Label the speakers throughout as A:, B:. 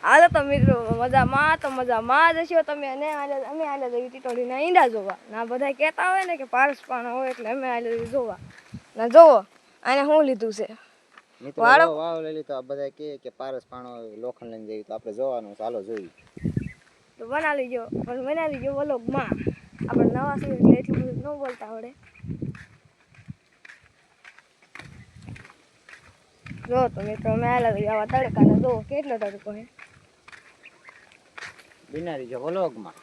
A: હાલો તો મિત્રો મજામાં જશો તમે અને અમે આલે જઈએ ટીટોડીના ઈંડા જોવા. ના બધા કહેતા હોય ને કે પારસ પાણો હોય એટલે અમે આલે જઈએ જોવા. ના જોવો આને શું લીધું છે
B: મિત્રો વાવ લઈ લીધો. આ બધા કે પારસ પાણો લોખંડ લઈને જઈએ તો આપણે જોવાનું. ચાલો જોઈએ
A: તો બનાવી લેજો વ્લોગમાં. આપણે નવા છીએ એટલે એટલું બધું ન બોલતા આવડે. જો તો મિત્રો અમે આલે જઈએ આવા તડકાને જોવો કેટલો તડકો છે.
B: બિનારી જો વ્લોગમાં.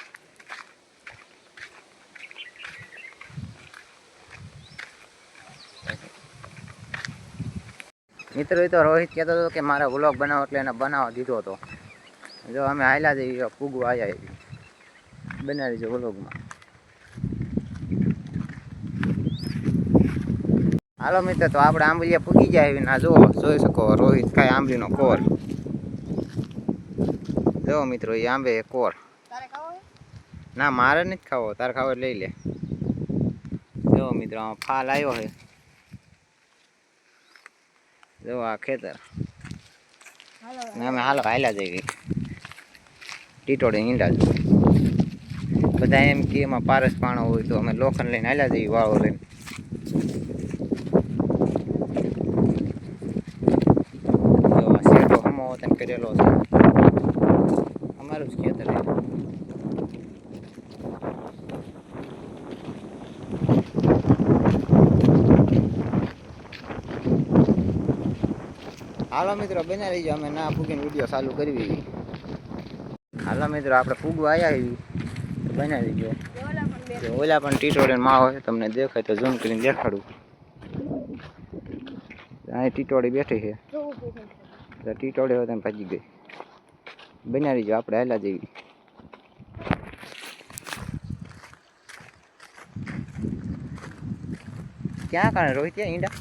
B: મિત્રો એ તો રોહિત કહેતો હતો કે મારા વ્લોગ બનાવો એટલે એને બનાવવા દીધો હતો. જો અમે હાલ્યા જઈએ પૂગવા આવ્યા બનાવી જો વ્લોગમાં. હાલો મિત્ર તો આપણે આંબલીયા પૂગી જાય ના જોઈ શકો. રોહિત ખાય આંબલીનો કોર. જો મિત્રો એ આંબે કોર. ના મારે નથી ખાવો, તારે ખાવો લઈ લે. જો મિત્રો આમાં ફાલ આવ્યો છે. જો આ ખેતર અમે હાલ્યા જઈએ ટીટોડી ઈંડા. બધા એમ કે એમાં પારસ પાણો હોય તો અમે લોખંડ લઈને હાલ્યા જઈએ વાળો લઈને. શેઠો હમો વતન કરેલો છે. અમારું જ ખેતર છે. હાલો મિત્રો બના રહીજો. અમે ના પૂગીને વિડીયો ચાલુ કરવી. હાલો મિત્રો આપણે પૂગવા આવ્યા એવી તો બના રહીજો. ઓલા પણ ટીટોડી માં હોય તમને દેખાય તો ઝૂમ કરીને દેખાડું. અહીં ટીટોડી બેઠી છે. ટીટોડી હોય તો ભાજી ગઈ. બના રહીજો આપણે હાલ્યા જેવી. ક્યાં કારણે રોહિત ઈંડા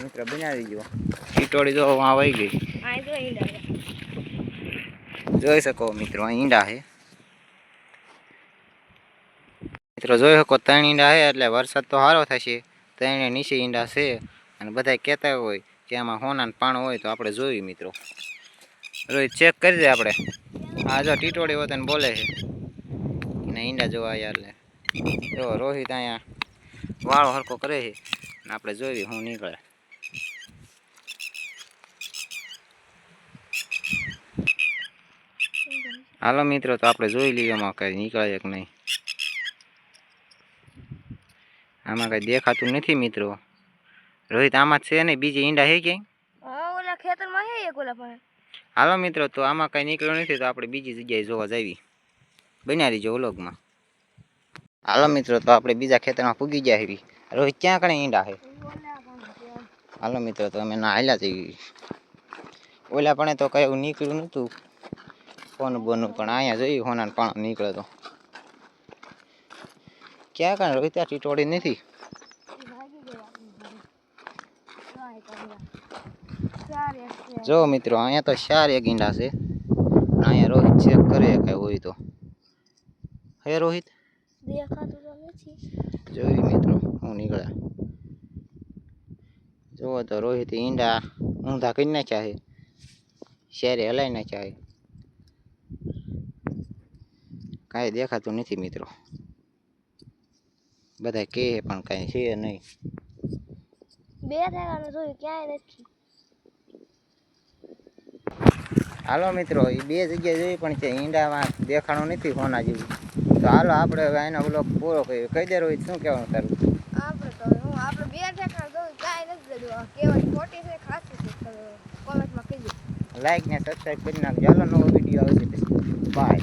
B: મિત્ર બનાવી ગયો. ટીટોડી જો વહાં વહી ગઈ. જોઈ શકો મિત્રો અહીં ઈંડા છે. મિત્રો જોઈ શકો 3 ઈંડા છે એટલે વરસાદ તો સારો થશે. 3 નીચે ઈંડા છે અને બધા કહેતા હોય કે આમાં હોનાનું પાણું હોય તો આપણે જોયું. મિત્રો રોહિત ચેક કરી દે આપણે. આ જો ટીટોડી હોય તને બોલે છે ને ઈંડા જોવા યાર. જો રોહિત અહીંયા વાળો હરકો કરે છે ને આપણે જોઈએ હું નીકળે. હાલો મિત્રો તો આપણે જોઈ લઈએ આમાં કઈ નીકળે કે નહીં. આમાં કઈ દેખાતું નથી મિત્રો. રોહિત આમાં છે ને બીજી ઈંડા છે ક્યાંય?
A: ઓલા ખેતરમાં છે એક ઓલા પાસે.
B: હાલો મિત્રો તો આમાં કઈ નીકળ્યું નથી તો આપણે બીજી જગ્યાએ જોવા જાવી. બન્યા રહીજો વ્લોગમાં. હાલો મિત્રો તો આપણે બીજા ખેતરમાં પૂગી ગયા એવી. રોહિત ક્યાં કણે ઈંડા છે? હાલો મિત્રો તો અમે ના હાલ્યા જઈએ. ઓલા પણ તો કઈ એવું નીકળ્યું નતું ફોન બોનું પણ અહીંયા જોયું હોનાનું પાણું નીકળે તો. ક્યાં કારણે રોહિત ટીટોડી નથી? જો મિત્રો અહીંયા તો 4 ઈંડા છે. અહીંયા રોહિત ચેક કરે કઈ હોય તો. હે રોહિત
A: દેખાતું તો નથી.
B: જોઈ મિત્રો હું નીકળ્યા. જુઓ તો રોહિત ઈંડા ઊંધા કરી નાખ્યા છે. શેરે હલાઈ નાખ્યા છે. કાંઈ દેખાતું નથી મિત્રો. બધા કહે પણ કાંઈ છે નહીં.
A: બે ઠેકાણે જોયું ક્યાંય નથી.
B: હાલો મિત્રો એ 2 જગ્યાએ જોઈ પણ છે ઈંડામાં દેખાણું નથી હોના જેવું. તો હાલો આપણે હવે એનો વ્લોગ પૂરો કર્યો. કહી દે રોહિત શું કહેવાનું તારું?
A: આપણે બે ઠેકાણે જોયું ક્યાંય નથી લીધું. કહેવાની ખોટી છે ખાસી છે. કોમેન્ટમાં કીધું.
B: લાઈક ને સબસ્ક્રાઈબ કરી નાખજો. હાલો નવો વિડીયો આવશે. બાય.